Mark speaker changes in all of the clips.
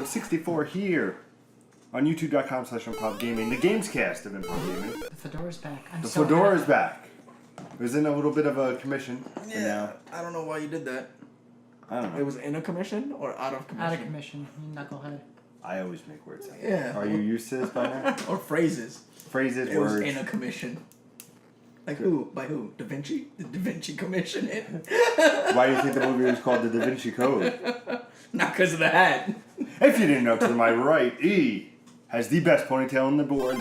Speaker 1: episode 64 here on youtube.com/ImprovGaming, the Gamescast of Improv Gaming.
Speaker 2: The fedora's back.
Speaker 1: The fedora is back. It was in a little bit of a commission.
Speaker 3: Yeah,
Speaker 1: and now,
Speaker 3: I don't know why you did that.
Speaker 1: I don't know.
Speaker 3: It was in a commission or out of commission?
Speaker 2: Out of commission, you knucklehead.
Speaker 1: I always make words up.
Speaker 3: Yeah.
Speaker 1: Are you used to this by now?
Speaker 3: Or phrases.
Speaker 1: Phrases,
Speaker 3: It
Speaker 1: words.
Speaker 3: was in a commission. Like who? By who? Da Vinci? The Da Vinci Commission it?
Speaker 1: Why do you think the movie was called The Da Vinci Code?
Speaker 3: Not because of the hat.
Speaker 1: If you didn't know, to my right, E has the best ponytail in the world.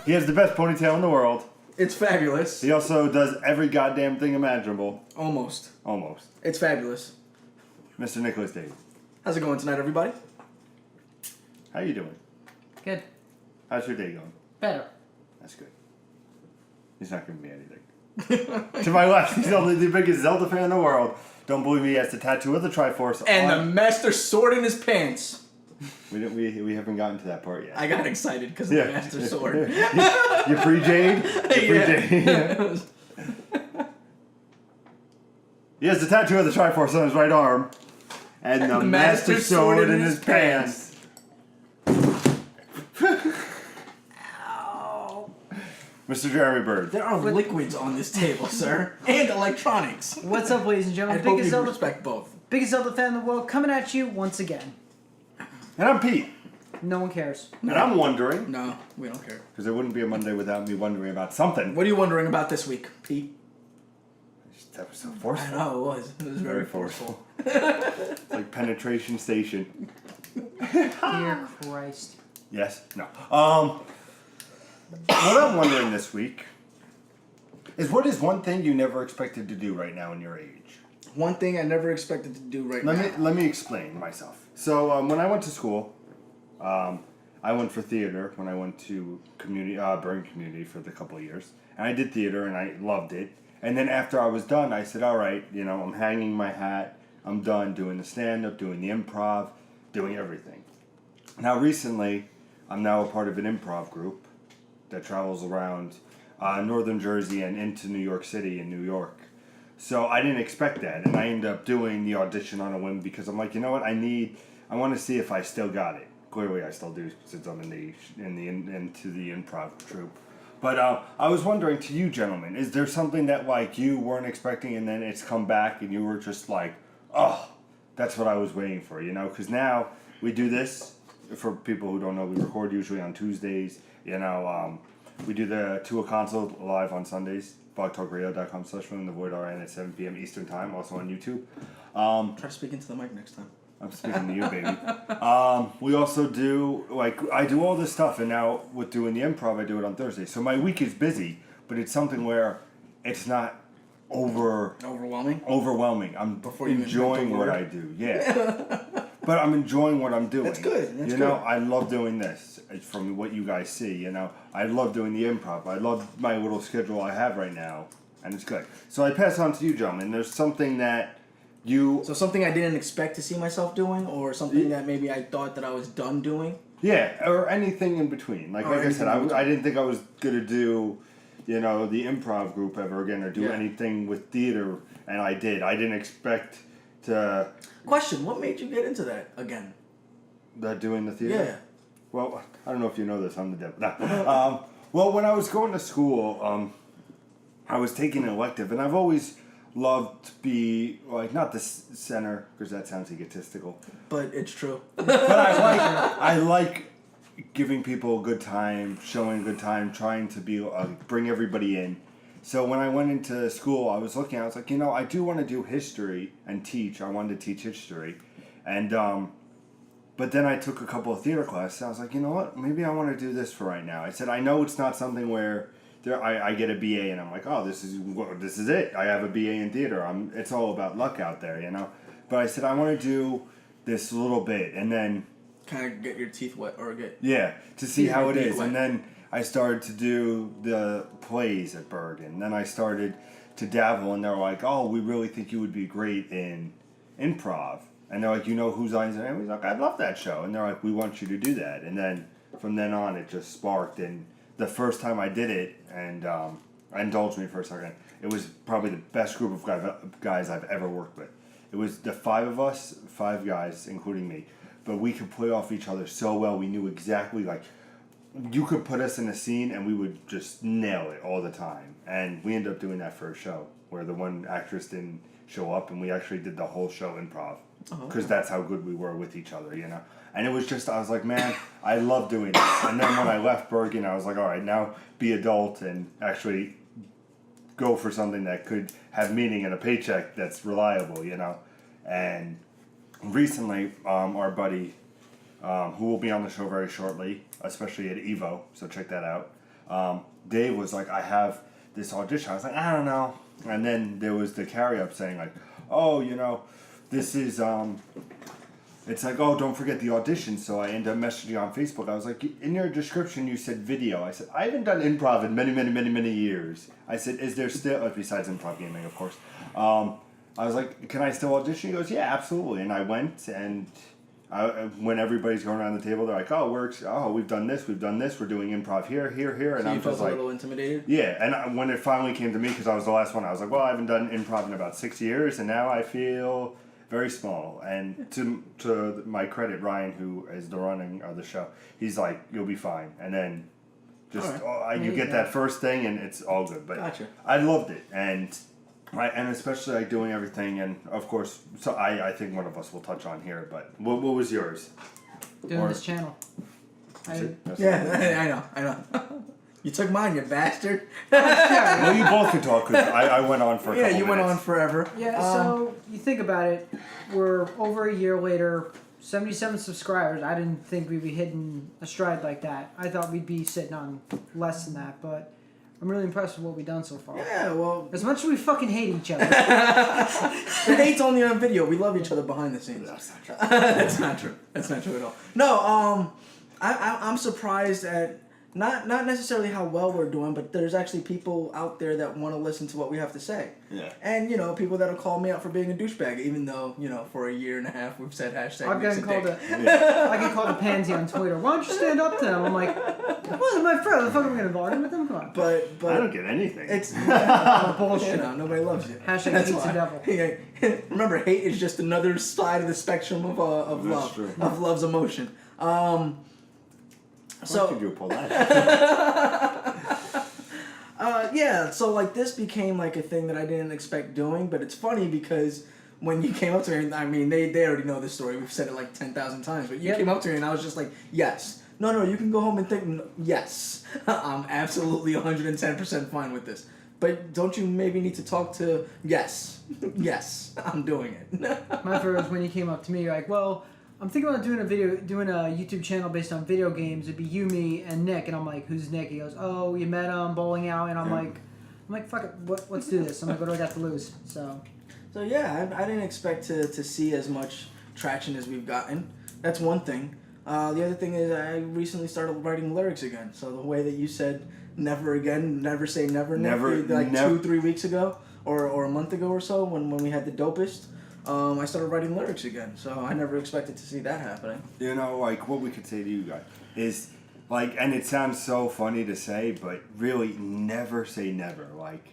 Speaker 1: He has the best ponytail in the world.
Speaker 3: It's fabulous.
Speaker 1: He also does every goddamn thing imaginable.
Speaker 3: Almost.
Speaker 1: Almost.
Speaker 3: It's fabulous.
Speaker 1: Mr. Nicholas David.
Speaker 3: How's it going tonight, everybody?
Speaker 1: How you doing?
Speaker 2: Good.
Speaker 1: How's your day going?
Speaker 2: Better.
Speaker 1: That's good. He's not giving me anything. To my left, he's only the biggest Zelda fan in the world. Don't believe me, he has the tattoo of the Triforce
Speaker 3: And
Speaker 1: on.
Speaker 3: the Master Sword in his pants.
Speaker 1: We haven't gotten to that part yet.
Speaker 3: I got excited because of the Master Sword.
Speaker 1: You pre-Jade?
Speaker 3: Yeah.
Speaker 1: He has the tattoo of the Triforce on his right arm. And the Master Sword in his pants.
Speaker 2: Ow.
Speaker 1: Mr. Jeremy Bird.
Speaker 3: There are liquids on this table, sir. And electronics.
Speaker 2: What's up, ladies and
Speaker 3: I
Speaker 2: gentlemen?
Speaker 3: hope you respect both.
Speaker 2: Biggest Zelda fan in the world coming at you once again.
Speaker 1: And I'm Pete.
Speaker 2: No one cares.
Speaker 1: And I'm wondering,
Speaker 3: No, we don't care.
Speaker 1: because it wouldn't be a Monday without me wondering about something.
Speaker 3: What are you wondering about this week, Pete?
Speaker 1: That was so
Speaker 3: I
Speaker 1: forceful.
Speaker 3: know, it was. It was very forceful.
Speaker 1: It's like penetration station.
Speaker 2: Dear Christ.
Speaker 1: Yes? No. What I'm wondering this week is, what is one thing you never expected to do right now in your age?
Speaker 3: One thing I never expected to do right now.
Speaker 1: Let me explain myself. So when I went to school, I went for theater when I went to Bergen Community for the couple of years, and I did theater and I loved it. And then after I was done, I said, all right, I'm hanging my hat. I'm done doing the stand-up, doing the improv, doing everything. Now recently, I'm now a part of an improv group that travels around northern Jersey and into New York City and New York. So I didn't expect that, and I ended up doing the audition on a whim because I'm like, you know what, I want to see if I still got it. Clearly, I still do since I'm into the improv troupe. But I was wondering, to you gentlemen, is there something that like you weren't expecting and then it's come back and you were just like, oh, that's what I was waiting for, Because now we do this. For people who don't know, we record usually on Tuesdays. We do the To a Console live on Sundays. blogtalkradio.com/filling-the-void-rn at 7 p.m. Eastern Time, also on YouTube.
Speaker 3: Try to speak into the mic next time.
Speaker 1: I'm speaking to you, baby. We also do, I do all this stuff, and now with doing the improv, I do it on Thursday. So my week is busy, but it's something where it's not
Speaker 3: Overwhelming?
Speaker 1: I'm
Speaker 3: Before you
Speaker 1: enjoying what I do, yeah. But I'm enjoying what I'm doing.
Speaker 3: That's good. That's
Speaker 1: good. I love doing this. From what you guys see, I love doing the improv. I love my little schedule I have right now, and it's good. So I pass on to you, gentlemen. There's something that
Speaker 3: So something I didn't expect to see myself doing, or something that maybe I thought that I was done doing?
Speaker 1: Yeah, or anything in between. Like I said, I didn't think I was going to do, the improv group ever again or do anything with theater, and I did. I didn't expect to...
Speaker 3: Question, what made you get into that again?
Speaker 1: Doing the theater?
Speaker 3: Yeah.
Speaker 1: Well, I don't know if you know this. I'm the devil. No. Well, when I was going to school, I was taking an elective, and I've always loved to be, not the center, because that sounds egotistical.
Speaker 3: But it's true.
Speaker 1: But I like giving people a good time, showing a good time, trying to be bring everybody in. So when I went into school, I was like, I do want to do history and teach. I wanted to teach history. And, but then I took a couple of theater classes. I was like, you know what? Maybe I want to do this for right now. I said, I know it's not something where I get a BA and I'm like, oh, this is it. I have a BA in theater. It's all about luck out there, But I said, I want to do this little bit and then...
Speaker 3: Kind of get your teeth wet or get...
Speaker 1: Yeah, to see how it is.
Speaker 3: Wet.
Speaker 1: And then I started to do the plays at Bergen. Then I started to dabble and they're like, oh, we really think you would be great in improv. And they're like, whose lines? And he's like, I love that show. And they're like, we want you to do that. And then from then on, it just sparked. And the first time I did it, and indulge me for a second, it was probably the best group of guys I've ever worked with. It was the 5 of us, 5 guys, including me. But we could play off each other so well. We knew exactly, like, you could put us in a scene and we would just nail it all the time. And we ended up doing that for a show where the one actress didn't show up, and we actually did the whole show improv. Because that's how good we were with each other, you know? And it was just, I was like, man, I love doing this. And then when I left Bergen, I was like, all right, now be adult and actually go for something that could have meaning and a paycheck that's reliable, you know? And recently, our buddy, who will be on the show very shortly, especially at Evo, so check that out. Dave was like, I have this audition. I was like, I don't know. And then there was the carry-up saying like, oh, you know, this is, it's like, oh, don't forget the audition. So I ended up messaging on Facebook. I was like, in your description you said video. I said, I haven't done improv in many years. I said, is there still, besides improv gaming, of course. I was like, can I still audition? He goes, yeah, absolutely. And I went, and when everybody's going around the table, they're like, oh, we've done this, we're doing improv here. And
Speaker 3: So
Speaker 1: I'm
Speaker 3: you felt
Speaker 1: just
Speaker 3: a
Speaker 1: like,
Speaker 3: little intimidated?
Speaker 1: yeah. And when it finally came to me, because I was the last one, I was like, well, I haven't done improv in about 6 years, and now I feel very small. And to my credit, Ryan, who is the running of the show, he's like, you'll be fine. And then just you get that first thing, and it's all good. But
Speaker 3: Gotcha.
Speaker 1: I loved it, and especially like doing everything, and of course, so I think one of us will touch on here. But what was yours?
Speaker 2: Doing this channel.
Speaker 3: Yeah, I know. You took mine, you bastard.
Speaker 1: Well, you both can talk because I went on for a couple
Speaker 3: you went
Speaker 1: minutes.
Speaker 3: on forever.
Speaker 2: Yeah, so you think about it, we're over a year later, 77 subscribers. I didn't think we'd be hitting a stride like that. I thought we'd be sitting on less than that, but I'm really impressed with what we've done so far.
Speaker 3: Yeah, well,
Speaker 2: As much as we fucking hate each other.
Speaker 3: the hate's only on video. We love each other behind the scenes.
Speaker 1: That's not true.
Speaker 3: That's not true. That's not true at all. No, I'm surprised at not necessarily how well we're doing, but there's actually people out there that want to listen to what we have to say.
Speaker 1: Yeah.
Speaker 3: And, you know, people that'll call me out for being a douchebag, even though, you know, for a year and a half we've said hashtag
Speaker 2: I've
Speaker 3: mix
Speaker 2: gotten
Speaker 3: a
Speaker 2: called
Speaker 3: dick.
Speaker 2: I get called a pansy on Twitter. Why don't you stand up to them? I'm like, what, they're my friend. The fuck am I going to argue with them? Come on.
Speaker 3: But
Speaker 1: I don't get anything.
Speaker 3: it's
Speaker 2: Bullshit.
Speaker 3: you know, nobody loves you.
Speaker 2: Hashtag
Speaker 3: That's
Speaker 2: hate's the
Speaker 3: why.
Speaker 2: devil.
Speaker 3: Yeah. Remember, hate is just another side of the spectrum of
Speaker 1: That's
Speaker 3: love,
Speaker 1: true.
Speaker 3: of love's emotion.
Speaker 1: How could you pull that?
Speaker 3: Yeah, so like this became like a thing that I didn't expect doing, but it's funny because when you came up to me, I mean, they already know this story. We've said it like 10,000 times, but you came up to me and I was just like, yes. No, you can go home and think, yes. I'm absolutely 110% fine with this. But don't you maybe need to talk to, yes, I'm doing it.
Speaker 2: My first was when you came up to me, you're like, well, I'm thinking about doing a YouTube channel based on video games. It'd be you, me, and Nick. And I'm like, who's Nick? He goes, oh, you met him bowling out. And I'm like, fuck it, let's do this. I'm like, what do I got to lose? So
Speaker 3: yeah, I didn't expect to see as much traction as we've gotten. That's one thing. The other thing is I recently started writing lyrics again. So the way that you said never again, never say never,
Speaker 1: Never,
Speaker 3: like
Speaker 1: never.
Speaker 3: 2-3 weeks ago or a month ago or so when we had the dopest, I started writing lyrics again. So I never expected to see that happening.
Speaker 1: You know, like, what we could say to you guys is, like, and it sounds so funny to say, but really never say never. Like,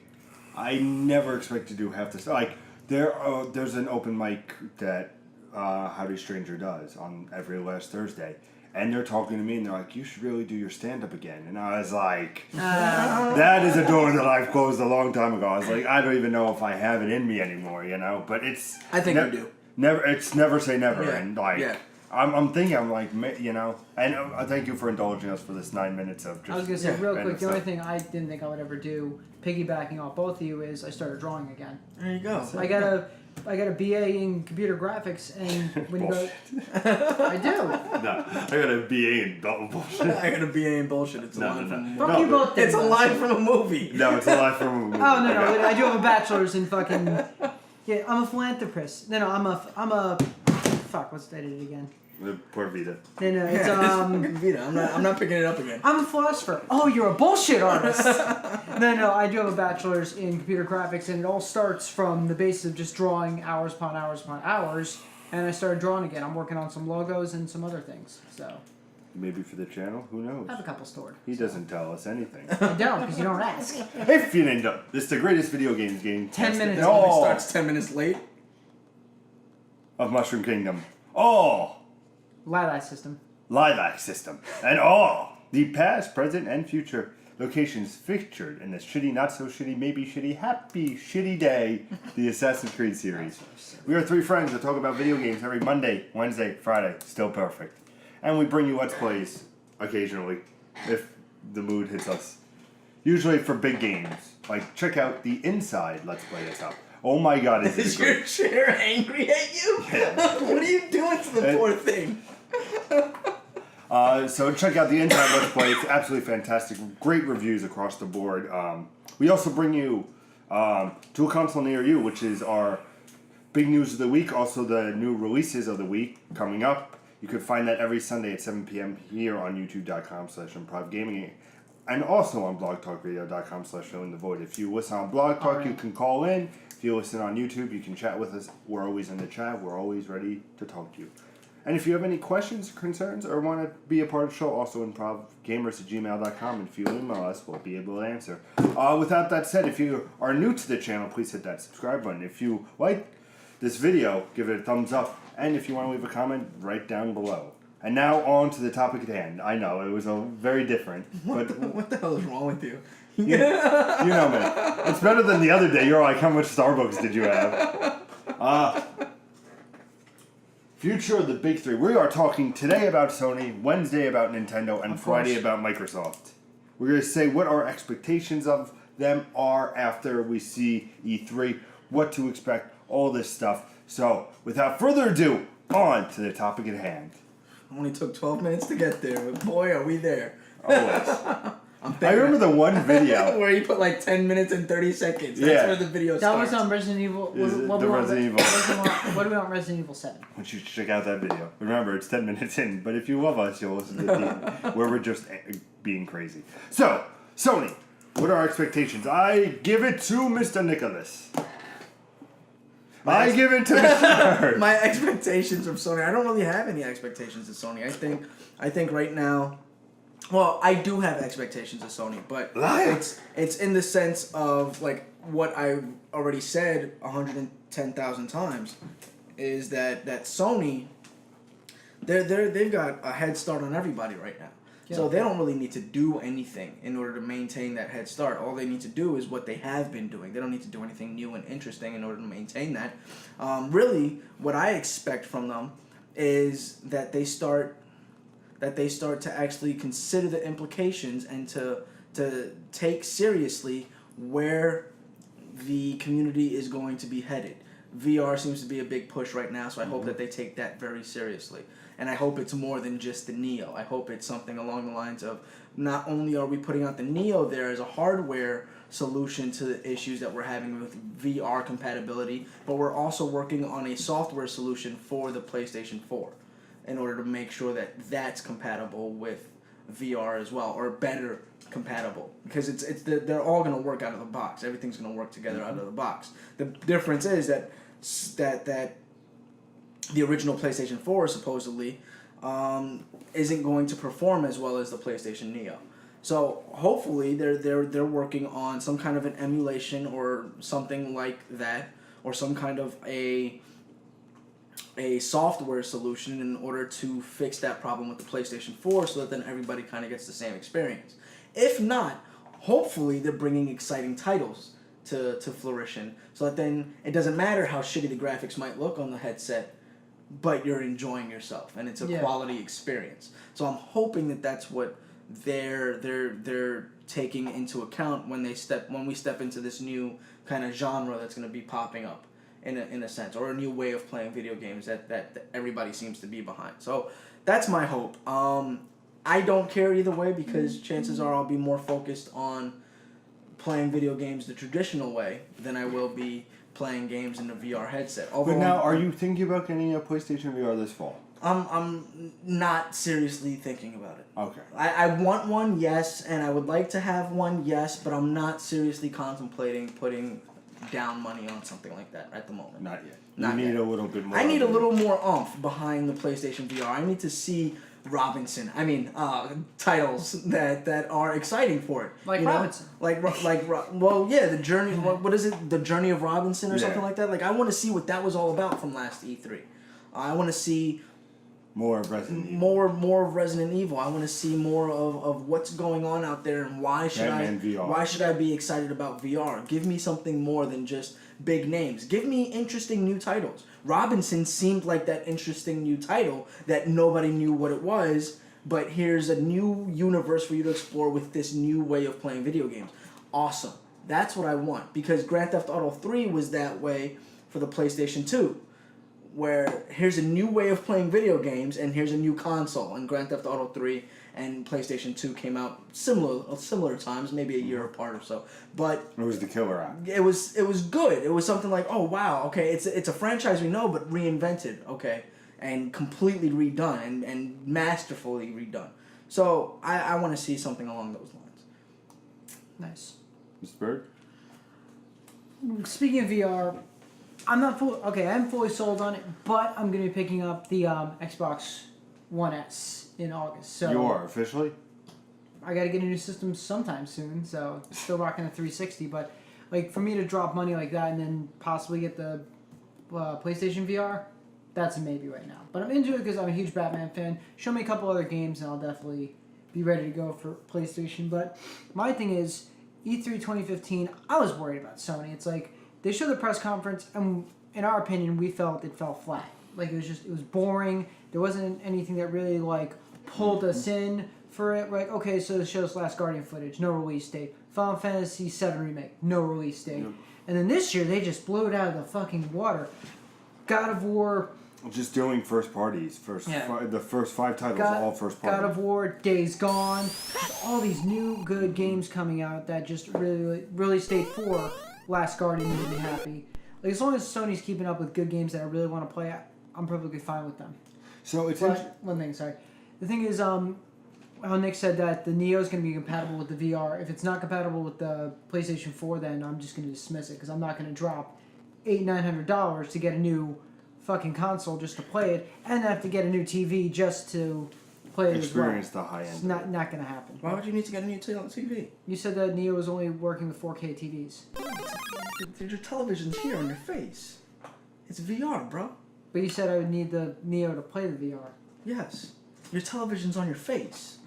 Speaker 1: I never expected to have to, like, there's an open mic that Howdy Stranger does on every last Thursday. And they're talking to me, and they're like, you should really do your stand-up again. And I was like, that is a door that I've closed a long time ago. I was like, I don't even know if I have it in me anymore, you know? But it's...
Speaker 3: I think you do.
Speaker 1: It's never say never.
Speaker 3: Yeah.
Speaker 1: And, like, I'm thinking, I'm like, you know... And thank you for indulging us for this 9 minutes of just...
Speaker 2: I was going to say real quick, the only
Speaker 1: stuff.
Speaker 2: thing I didn't think I would ever do, piggybacking off both of you, is I started drawing again.
Speaker 3: There you go.
Speaker 2: I got a BA in computer graphics, and when you go... I do.
Speaker 1: No, I got a BA in double bullshit.
Speaker 3: I got a BA in bullshit. It's a line from a movie.
Speaker 2: Fuck you both then.
Speaker 3: It's a line from a movie.
Speaker 1: No, it's a lie from a movie.
Speaker 2: Oh, no, I do have a bachelor's in fucking... Yeah, I'm a philanthropist. No, I'm a... Fuck, what's that again?
Speaker 1: Poor Vita.
Speaker 2: No, it's,
Speaker 3: It's fucking Vita. I'm not picking it up again.
Speaker 2: I'm a philosopher. Oh, you're a bullshit artist. No, I do have a bachelor's in computer graphics, and it all starts from the basis of just drawing hours upon hours upon hours, and I started drawing again. I'm working on some logos and some other things, so...
Speaker 1: Maybe for the channel? Who knows?
Speaker 2: I have a couple stored.
Speaker 1: He doesn't tell us anything.
Speaker 2: I don't, because you don't ask.
Speaker 1: If you didn't know, this is the greatest video games game.
Speaker 2: 10 minutes.
Speaker 3: It only starts 10 minutes late.
Speaker 1: of Mushroom Kingdom, all
Speaker 2: Lilac system.
Speaker 1: lilac system, and all the past, present, and future locations featured in the shitty, not so shitty, maybe shitty, happy, shitty day, the Assassin's Creed series. We are three friends that talk about video games every Monday, Wednesday, Friday, still perfect. And we bring you Let's Plays occasionally, if the mood hits us. Usually for big games. Like, check out the Inside Let's Play that's up. Oh my god,
Speaker 3: Is your chair angry at you?
Speaker 1: Yeah.
Speaker 3: What are you doing to the poor thing?
Speaker 1: So check out the Inside Let's Play. It's absolutely fantastic. Great reviews across the board. We also bring you to a console near you, which is our big news of the week. Also the new releases of the week coming up. You can find that every Sunday at 7 p.m. here on youtube.com/ImprovGaming. And also on blogtalkradio.com/filling-the-void. If you listen on Blog Talk, you can call in. If you listen on YouTube, you can chat with us. We're always in the chat. We're always ready to talk to you. And if you have any questions, concerns, or want to be a part of the show, also improvgamers@gmail.com. And if you email us, we'll be able to answer. Without that said, if you are new to the channel, please hit that subscribe button. If you like this video, give it a thumbs up. And if you want to leave a comment, write down below. And now on to the topic at hand. I know, it was very different. But
Speaker 3: What the hell is wrong with you?
Speaker 1: you know me. It's better than the other day. You're like, how much Starbucks did you have? Future of the big three. We are talking today about Sony, Wednesday about Nintendo, and Friday about Microsoft. We're going to say what our expectations of them are after we see E3, what to expect, all this stuff. So, without further ado, on to the topic at hand.
Speaker 3: Only took 12 minutes to get there, but boy, are we there.
Speaker 1: Always. I remember the one video
Speaker 3: where you put like 10 minutes and 30 seconds. That's where the video starts.
Speaker 2: That was on Resident Evil. What do we want Resident Evil 7?
Speaker 1: I want you to check out that video. Remember, it's 10 minutes in, but if you love us, you'll listen to the where we're just being crazy. So, Sony, what are our expectations? I give it to Mr. Nicholas. I give it to Mr. Bird.
Speaker 3: My expectations of Sony, I don't really have any expectations of Sony. I think right now, well, I do have expectations of Sony, but it's in the sense of like what I've already said 110,000 times is that Sony they've got a head start on everybody right now. Yeah. So they don't really need to do anything in order to maintain that head start. All they need to do is what they have been doing. They don't need to do anything new and interesting in order to maintain that. Really, what I expect from them is that they start to actually consider the implications and to take seriously where the community is going to be headed. VR seems to be a big push right now, so I hope that they take that very seriously. And I hope it's more than just the Neo. I hope it's something along the lines of not only are we putting out the Neo there as a hardware solution to the issues that we're having with VR compatibility, but we're also working on a software solution for the PlayStation 4 in order to make sure that that's compatible with VR as well, or better compatible, because they're all going to work out of the box. Everything's going to work together out of the box. The difference is that the original PlayStation 4 supposedly isn't going to perform as well as the PlayStation Neo. So hopefully they're working on some kind of an emulation or something like that, or some kind of a software solution in order to fix that problem with the PlayStation 4 so that then everybody kind of gets the same experience. If not, hopefully they're bringing exciting titles to fruition so that then it doesn't matter how shitty the graphics might look on the headset, but you're enjoying yourself and it's a quality experience. So I'm hoping that that's what they're taking into account when we step into this new kind of genre that's going to be popping up in a sense, or a new way of playing video games that everybody seems to be behind. So that's my hope. I don't care either way, because chances are I'll be more focused on playing video games the traditional way than I will be playing games in a VR headset.
Speaker 1: But now, are you thinking about getting a PlayStation VR this fall?
Speaker 3: I'm not seriously thinking about it.
Speaker 1: Okay.
Speaker 3: I want one, yes, and I would like to have one, yes, but I'm not seriously contemplating putting down money on something like that at the moment.
Speaker 1: Not yet.
Speaker 3: Not
Speaker 1: you need
Speaker 3: yet.
Speaker 1: a little bit more.
Speaker 3: I need a little more oomph behind the PlayStation VR. I need to see titles that are exciting for it.
Speaker 2: Like Robinson.
Speaker 3: The journey. What is it? The Journey of Robinson or something like that. Like, I want to see what that was all about from last E3. I want to see
Speaker 1: More of Resident Evil.
Speaker 3: more of Resident Evil. I want to see more of what's going on out there, and why should I be excited about VR? Give me something more than just big names. Give me interesting new titles. Robinson seemed like that interesting new title that nobody knew what it was, but here's a new universe for you to explore with this new way of playing video games. Awesome. That's what I want, because Grand Theft Auto 3 was that way for the PlayStation 2. Where here's a new way of playing video games, and here's a new console. And Grand Theft Auto 3 and PlayStation 2 came out similar times, maybe a year apart or so. But
Speaker 1: it was the killer app.
Speaker 3: It was good. It was something like, oh wow, okay, it's a franchise we know, but reinvented, okay, and completely redone and masterfully redone. So I want to see something along those lines.
Speaker 2: Nice.
Speaker 1: Mr. Bird?
Speaker 2: Speaking of VR, I'm fully sold on it, but I'm going to be picking up the Xbox One S in August. So
Speaker 1: You are, officially?
Speaker 2: I got to get a new system sometime soon, so still rocking a 360, but like for me to drop money like that and then possibly get the PlayStation VR, that's a maybe right now. But I'm into it because I'm a huge Batman fan. Show me a couple other games and I'll definitely be ready to go for PlayStation. But my thing is, E3 2015, I was worried about Sony. It's like, they showed the press conference, and in our opinion, we felt it fell flat. Like, it was boring. There wasn't anything that really, like, pulled us in for it. Like, okay, so it shows Last Guardian footage, no release date. Final Fantasy VII Remake, no release date. Yep. And then this year, they just blew it out of the fucking water. God of War...
Speaker 1: Just doing first parties. The first 5 titles, all first parties.
Speaker 2: God of War, Days Gone. Just all these new, good games coming out that just really stayed for... Last Guardian made me happy. Like, as long as Sony's keeping up with good games that I really want to play, I'm perfectly fine with them.
Speaker 1: So it's
Speaker 2: one thing. Sorry, the thing is, how Nick said that the Neo is going to be compatible with the VR. If it's not compatible with the PlayStation 4, then I'm just going to dismiss it because I'm not going to drop $800-900 to get a new fucking console just to play it, and have to get a new TV just to play it
Speaker 1: experience
Speaker 2: as well.
Speaker 1: The high end.
Speaker 2: It's not going to happen.
Speaker 3: Why would you need to get a new TV?
Speaker 2: You said that Neo was only working with 4K TVs.
Speaker 3: Your television's here on your face. It's VR, bro.
Speaker 2: But you said I would need the Neo to play the VR.
Speaker 3: Yes. Your television's on your face.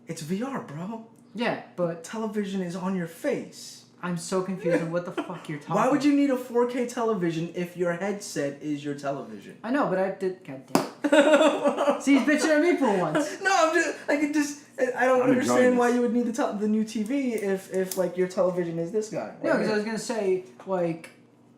Speaker 3: It's VR, bro.
Speaker 2: Yeah, but...
Speaker 3: Television is on your face.
Speaker 2: I'm so confused on what the fuck you're talking about.
Speaker 3: Why would you need a 4K television if your headset is your television?
Speaker 2: I know, but I did... God damn. See, he's bitching at me for once.
Speaker 3: No, I don't understand why you would need the new TV if like your television is this guy.
Speaker 2: No, because I was gonna say, like,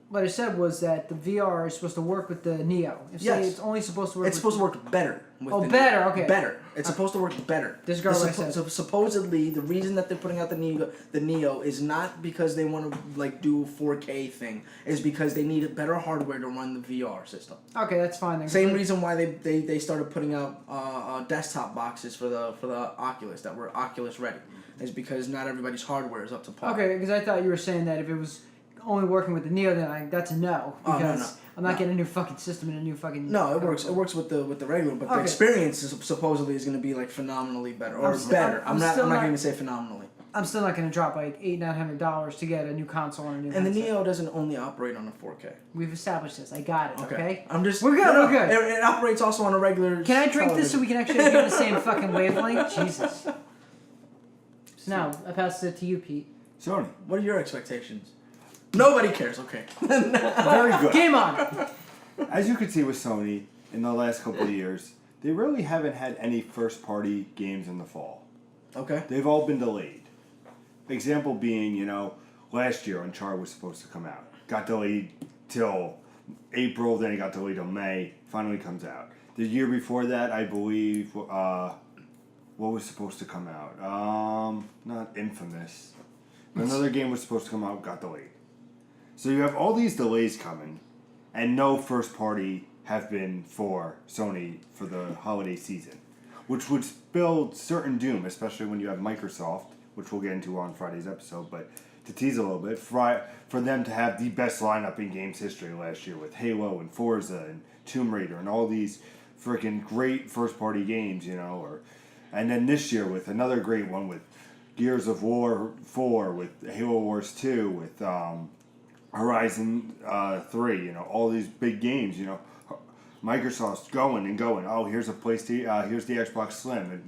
Speaker 2: what I said was that the VR is supposed to work with the Neo.
Speaker 3: Yes.
Speaker 2: It's only supposed to work.
Speaker 3: It's supposed to work better.
Speaker 2: Better. Okay.
Speaker 3: Better. It's supposed to work better.
Speaker 2: Disregard what I said.
Speaker 3: So supposedly, the reason that they're putting out the Neo is not because they want to like do a 4K thing. Is because they need better hardware to run the VR system.
Speaker 2: Okay, that's fine. Then.
Speaker 3: Same reason why they started putting out desktop boxes for the Oculus that were Oculus ready. Is because not everybody's hardware is up to par.
Speaker 2: Okay, because I thought you were saying that if it was only working with the Neo, then that's a no. Because I'm not getting a new fucking system and a new fucking...
Speaker 3: No, it works. It works with the regular, but the experience is supposedly is going to be like phenomenally better or better. I'm not going to say phenomenally.
Speaker 2: I'm still not going to drop like $800-900 to get a new console and a new.
Speaker 3: And headset. The Neo doesn't only operate on a 4K.
Speaker 2: We've established this. I got it. Okay.
Speaker 3: I'm just.
Speaker 2: We're good. We're good.
Speaker 3: It operates also on a regular.
Speaker 2: Can I drink this so we can actually get the same fucking wavelength? Jesus. So now I pass it to you, Pete.
Speaker 1: Sony.
Speaker 3: What are your expectations? Nobody cares. Okay.
Speaker 1: Very good.
Speaker 2: Game on.
Speaker 1: As you can see with Sony, in the last couple of years, they really haven't had any first-party games in the fall.
Speaker 3: Okay.
Speaker 1: They've all been delayed. Example being, last year Uncharted was supposed to come out. Got delayed till April, then it got delayed till May. Finally comes out. The year before that, I believe, what was supposed to come out? Not Infamous. Another game was supposed to come out, got delayed. So you have all these delays coming, and no first party have been for Sony for the holiday season, which would spell certain doom, especially when you have Microsoft, which we'll get into on Friday's episode, but to tease a little bit, for them to have the best lineup in games history last year with Halo and Forza and Tomb Raider and all these freaking great first party games, and then this year with another great one with Gears of War 4, with Halo Wars 2, with Horizon 3, all these big games, Microsoft's going and going. Oh, here's a PlayStation. Here's the Xbox Slim. It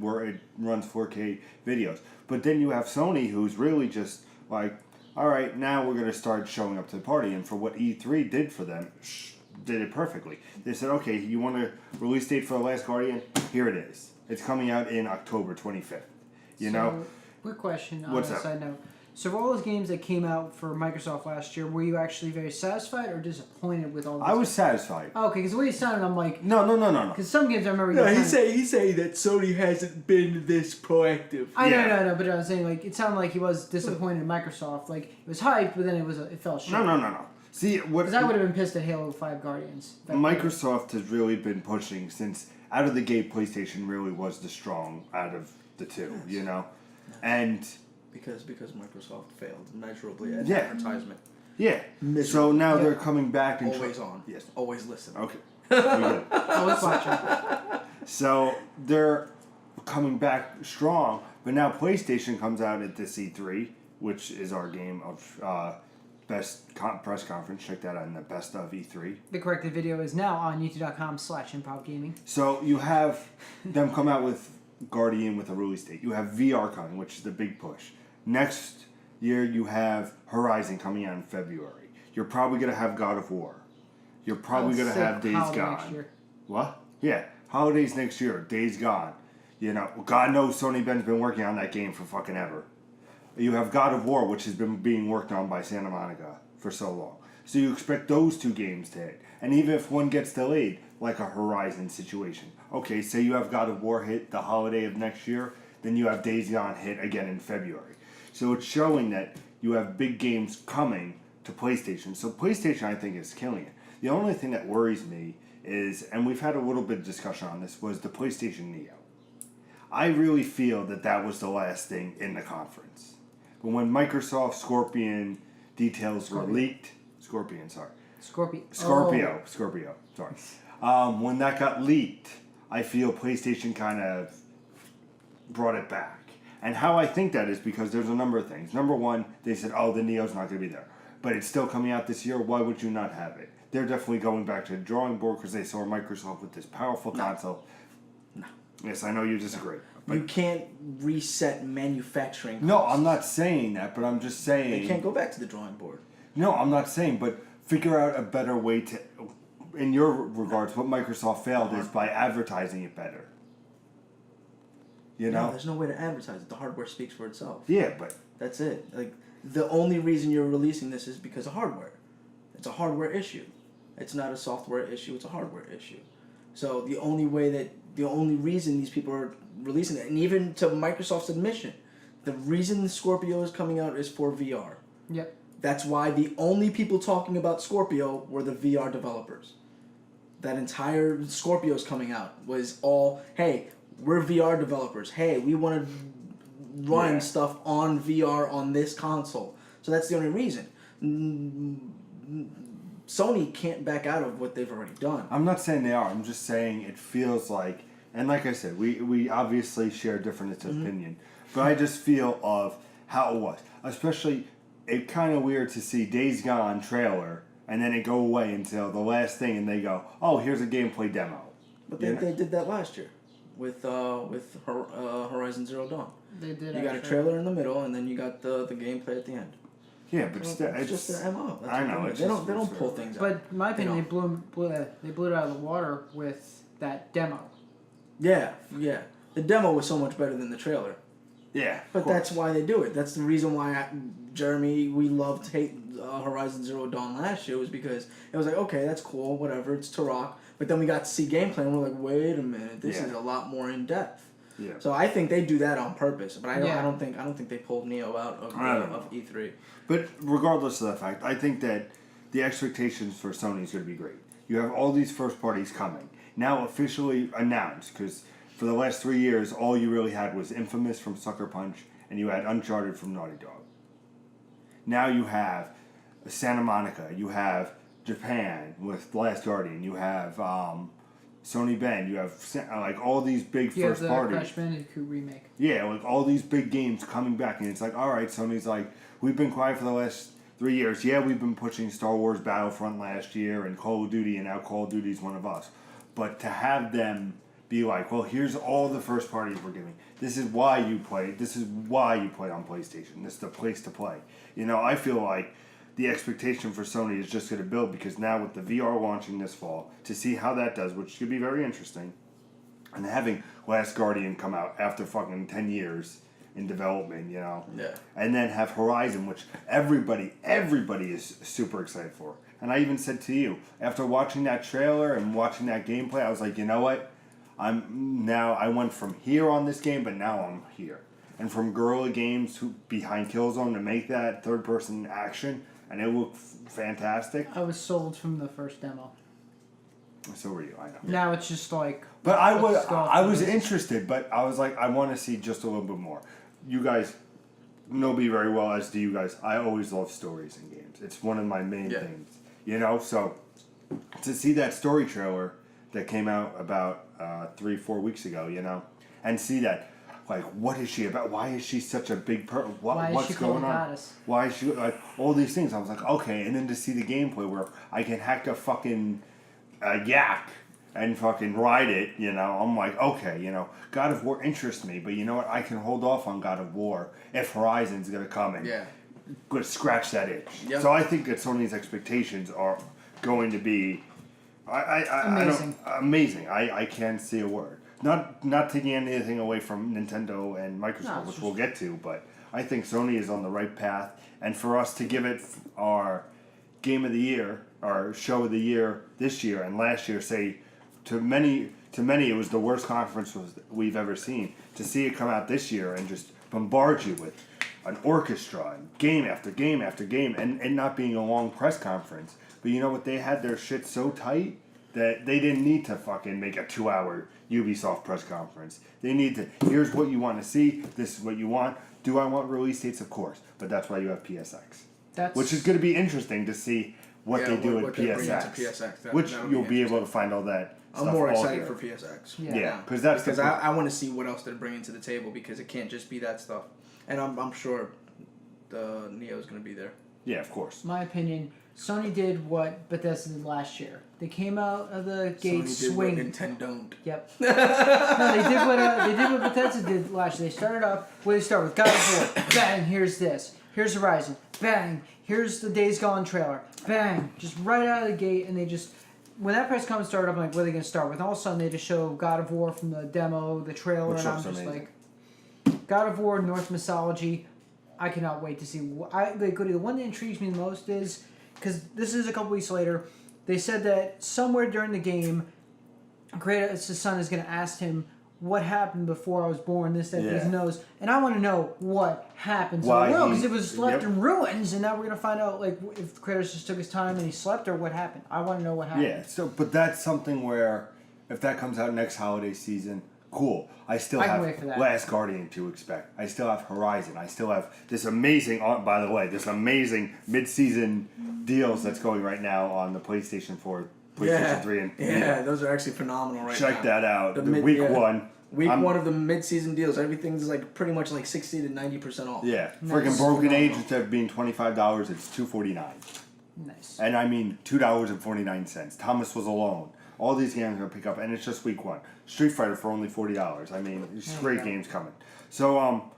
Speaker 1: runs 4K videos. But then you have Sony, who's really just like, all right, now we're gonna start showing up to the party. And for what E3 did for them, did it perfectly. They said, okay, you want a release date for The Last Guardian? Here it is. It's coming out in October 25th. You know.
Speaker 2: Quick question on
Speaker 1: What's
Speaker 2: a
Speaker 1: up?
Speaker 2: side note. So for all those games that came out for Microsoft last year, were you actually very satisfied or disappointed with all those?
Speaker 1: I was satisfied.
Speaker 2: Oh, okay, because the way you sounded, I'm like...
Speaker 1: No.
Speaker 2: Because some games I remember...
Speaker 3: No,
Speaker 2: you
Speaker 3: he's saying that Sony hasn't been this proactive.
Speaker 2: I know,
Speaker 1: Yeah.
Speaker 2: no, but I was saying, like, it sounded like he was disappointed in Microsoft. Like, it was hyped, but then it fell short.
Speaker 1: No. See, what...
Speaker 2: Because I would have been pissed at Halo 5 Guardians.
Speaker 1: Microsoft has really been pushing since out of the gate. PlayStation really was the strong out of the two, you know, and
Speaker 3: Because Microsoft failed measurably at
Speaker 1: Yeah.
Speaker 3: advertisement.
Speaker 1: yeah.
Speaker 3: Miserable.
Speaker 1: So now
Speaker 2: Yeah.
Speaker 1: they're coming back and
Speaker 3: Always on.
Speaker 1: Yes.
Speaker 3: Always listen.
Speaker 1: Okay. We good.
Speaker 2: Always watching.
Speaker 1: So they're coming back strong, but now PlayStation comes out at this E3, which is our game of best press conference. Check that out in the best of E3.
Speaker 2: The corrected video is now on youtube.com/ImprovGaming.
Speaker 1: So you have them come out with Guardian with a release date. You have VR coming, which is the big push. Next year you have Horizon coming out in February. You're probably gonna have God of War. You're probably gonna have Days
Speaker 2: Next
Speaker 1: Gone.
Speaker 2: year.
Speaker 1: What? Yeah, holidays next year. Days Gone. You know, God knows Sony Ben's been working on that game for fucking ever. You have God of War, which has been being worked on by Santa Monica for so long. So you expect those two games to hit. And even if one gets delayed, like a Horizon situation. Okay, say you have God of War hit the holiday of next year, then you have Days Gone hit again in February. So it's showing that you have big games coming to PlayStation. So PlayStation, I think, is killing it. The only thing that worries me is, and we've had a little bit of discussion on this, was the PlayStation Neo. I really feel that that was the last thing in the conference. But when Microsoft Scorpion details were leaked, Scorpio, sorry. When that got leaked, I feel PlayStation kind of brought it back. And how I think that is because there's a number of things. Number one, they said, oh, the Neo's not going to be there. But it's still coming out this year. Why would you not have it? They're definitely going back to the drawing board because they saw Microsoft with this powerful console.
Speaker 3: No.
Speaker 1: Yes, I know you disagree. But
Speaker 3: You can't reset manufacturing.
Speaker 1: no,
Speaker 3: costs.
Speaker 1: I'm not saying that, but I'm just saying...
Speaker 3: They can't go back to the drawing board.
Speaker 1: No, I'm not saying, but figure out a better way to... In your regards, what Microsoft failed is by advertising it better. You know?
Speaker 3: No, there's no way to advertise it. The hardware speaks for itself.
Speaker 1: Yeah, but...
Speaker 3: That's it. Like, the only reason you're releasing this is because of hardware. It's a hardware issue. It's not a software issue, it's a hardware issue. So the only reason these people are releasing it, and even to Microsoft's admission, the reason Scorpio is coming out is for VR.
Speaker 2: Yep.
Speaker 3: That's why the only people talking about Scorpio were the VR developers. That entire Scorpio's coming out was all, hey, we're VR developers. Hey, we want to run stuff on VR on this console. So that's the only reason. Sony can't back out of what they've already done.
Speaker 1: I'm not saying they are. I'm just saying it feels like... And like I said, we obviously share different opinion. But I just feel of how it was. Especially, it's kind of weird to see Days Gone trailer, and then it go away until the last thing, and they go, oh, here's a gameplay demo.
Speaker 3: But they did that last year with Horizon Zero Dawn.
Speaker 2: They did.
Speaker 3: You got a trailer in the middle, and then you got the gameplay at the end.
Speaker 1: Yeah, but
Speaker 3: So
Speaker 1: still,
Speaker 3: it's just their MO. That's
Speaker 1: I
Speaker 3: what
Speaker 1: know.
Speaker 3: they
Speaker 1: It's
Speaker 3: do. They
Speaker 1: just-
Speaker 3: don't pull things out.
Speaker 2: But in my opinion,
Speaker 3: They
Speaker 2: they blew it out of the water with that demo.
Speaker 3: Yeah. The demo was so much better than the trailer.
Speaker 1: Yeah.
Speaker 3: But that's why they do it. That's the reason why Jeremy, we loved Horizon Zero Dawn last year, was because it was like, okay, that's cool, whatever, it's Turok. But then we got to see gameplay, and we're like, wait a minute, this is a lot more in depth.
Speaker 1: Yeah.
Speaker 3: So I think they do that on purpose, but I don't
Speaker 2: Yeah.
Speaker 3: think they pulled Neo out of E3.
Speaker 1: But regardless of the fact, I think that the expectations for Sony is going to be great. You have all these first parties coming. Now officially announced, because for the last 3 years, all you really had was Infamous from Sucker Punch, and you had Uncharted from Naughty Dog. Now you have Santa Monica, you have Japan with The Last Guardian, you have Sony Ben, you have like all these big
Speaker 2: You have
Speaker 1: first
Speaker 2: the
Speaker 1: parties.
Speaker 2: Crash Bandicoot remake.
Speaker 1: Yeah, like all these big games coming back, and it's like, all right, Sony's like, we've been quiet for the last 3 years. Yeah, we've been pushing Star Wars Battlefront last year and Call of Duty, and now Call of Duty's one of us. but to have them be like, well, here's all the first parties we're giving. This is why you play. This is why you play on PlayStation. This is the place to play. You know, I feel like the expectation for Sony is just going to build because now with the VR launching this fall, to see how that does, which should be very interesting, and having Last Guardian come out after fucking 10 years in development, you know, and then have Horizon, which everybody is super excited for. And I even said to you, after watching that trailer and watching that gameplay, I was like, you know what? I went from here on this game, but now I'm here. And from Guerrilla Games behind Killzone to make that third-person action, and it looked fantastic.
Speaker 2: I was sold from the first demo.
Speaker 1: So were you, I know.
Speaker 2: Now it's just like...
Speaker 1: But I was interested, but I was like, I want to see just a little bit more. You guys know me very well, as do you guys. I always love stories in games. It's one of my main things. You know, so to see that story trailer that came out about 3-4 weeks ago, you know, and see that, like, what is she about? Why is she such a big person? What's going on?
Speaker 2: Goddess?
Speaker 1: Why is she, like, all these things? I was like, okay, and then to see the gameplay where I can hack a fucking yak and fucking ride it, you know, I'm like, okay, you know, God of War interests me, but you know what? I can hold off on God of War if Horizon's gonna come and gonna scratch that itch.
Speaker 3: Yep.
Speaker 1: So I think that Sony's expectations are going to be,
Speaker 2: amazing.
Speaker 1: Amazing. I can't say a word. Not taking anything away from Nintendo and Microsoft, which we'll get to, but I think Sony is on the right path, and for us to give it our Game of the Year, our Show of the Year this year and last year, say to many it was the worst conference we've ever seen. To see it come out this year and just bombard you with an orchestra and game after game after game, and not being a long press conference. But you know what? They had their shit so tight that they didn't need to fucking make a 2-hour Ubisoft press conference. They need to, here's what you want to see, this is what you want. Do I want release dates? Of course. But that's why you have PSX. Which is going to be interesting to see what they do at PSX. Which you'll be able to find all that.
Speaker 3: I'm more excited for PSX.
Speaker 1: Yeah,
Speaker 3: because I want to see what else they're bringing to the table, because it can't just be that stuff. And I'm sure the Neo's going to be there.
Speaker 1: Yeah, of course.
Speaker 2: My opinion, Sony did what Bethesda did last year. They came out of the gate swinging.
Speaker 3: Sony did what Nintendo don't.
Speaker 2: Yep. No, they did what Bethesda did last year. They started up. What did they start with? God of War. Bang. Here's this. Here's Horizon. Bang. Here's the Days Gone trailer. Bang. Just right out of the gate, and they just. When that press conference started, I'm like, what are they going to start with? And all of a sudden, they just show God of War from the demo, the trailer, and I'm just like, God of War, Norse mythology. I cannot wait to see. The one that intrigues me the most is, because this is a couple weeks later, they said that somewhere during the game, Kratos' son is going to ask him, what happened before I was born, this, that, his nose. And I want to know what happened to the world, because it was left in ruins, and now we're going to find out, like, if Kratos just took his time and he slept, or what happened. I want to know what happened.
Speaker 1: Yeah, so, but that's something where, if that comes out next holiday season, cool. I still have Last Guardian to expect. I still have Horizon. I still have this amazing, by the way, this amazing mid-season deals that's going right now on the PlayStation 4, PlayStation 3, and
Speaker 3: those are actually phenomenal right now.
Speaker 1: Check that out. Week one.
Speaker 3: Week one of the mid-season deals. Everything's like pretty much like 60 to 90% off.
Speaker 1: Yeah, freaking Broken Age, instead of being $25, it's $2.49.
Speaker 2: Nice.
Speaker 1: And I mean $2.49. Thomas Was Alone. All these games are going to pick up, and it's just week one. Street Fighter for only $40. I mean, there's great games coming. So,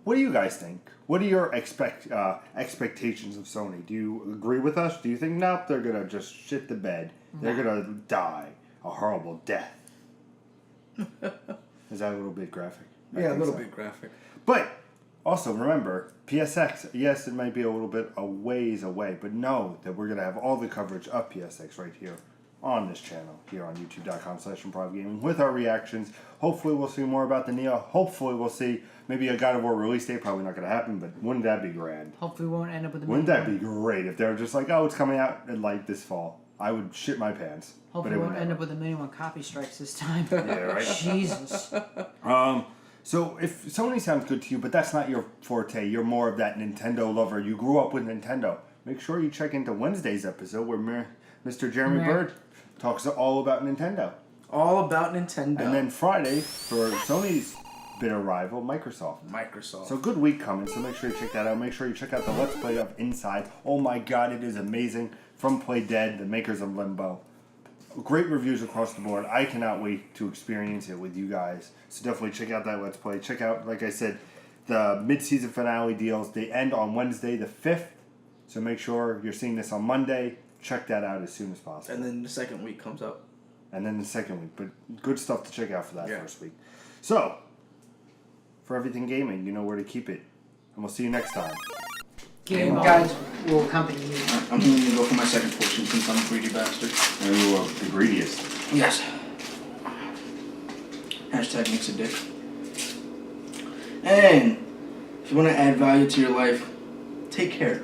Speaker 1: what do you guys think? What are your expectations of Sony? Do you agree with us? Do you think, nope, they're going to just shit the bed. They're going to die a horrible death. Is that a little bit graphic?
Speaker 3: Yeah, a little bit graphic.
Speaker 1: But also remember, PSX, yes, it might be a little bit a ways away, but know that we're going to have all the coverage of PSX right here on this channel, here on youtube.com/ImprovGaming, with our reactions. Hopefully we'll see more about the Neo. Hopefully we'll see maybe a God of War release date. Probably not going to happen, but wouldn't that be grand?
Speaker 2: Hopefully we won't end up with the
Speaker 1: Wouldn't that be great if they were just like, oh, it's coming out in like this fall? I would shit my pants.
Speaker 2: Hopefully we won't end up with a minimum copy strikes this time.
Speaker 1: Yeah, right?
Speaker 2: Jesus.
Speaker 1: So if Sony sounds good to you, but that's not your forte, you're more of that Nintendo lover, you grew up with Nintendo, make sure you check into Wednesday's episode where Mr. Jeremy Bird talks all about Nintendo.
Speaker 3: All about Nintendo.
Speaker 1: And then Friday, for Sony's bitter rival, Microsoft. So good week coming, so make sure you check that out. Make sure you check out the Let's Play of Inside. Oh my god, it is amazing. From Play Dead, the makers of Limbo. great reviews across the board. I cannot wait to experience it with you guys. So definitely check out that Let's Play. Check out, like I said, the mid-season finale deals. They end on Wednesday the 5th. So make sure you're seeing this on Monday. Check that out as soon as possible.
Speaker 3: And then the second week comes up.
Speaker 1: And then the second week. But good stuff to check out for that
Speaker 3: Yeah.
Speaker 1: first week. So, for everything gaming, you know where to keep it. And we'll see you next time.
Speaker 2: Game guys will accompany you.
Speaker 3: I'm going to go for my second portion since I'm a greedy bastard.
Speaker 1: Ooh, the greediest.
Speaker 3: Yes. Hashtag makes a dick. And if you want to add value to your life, take care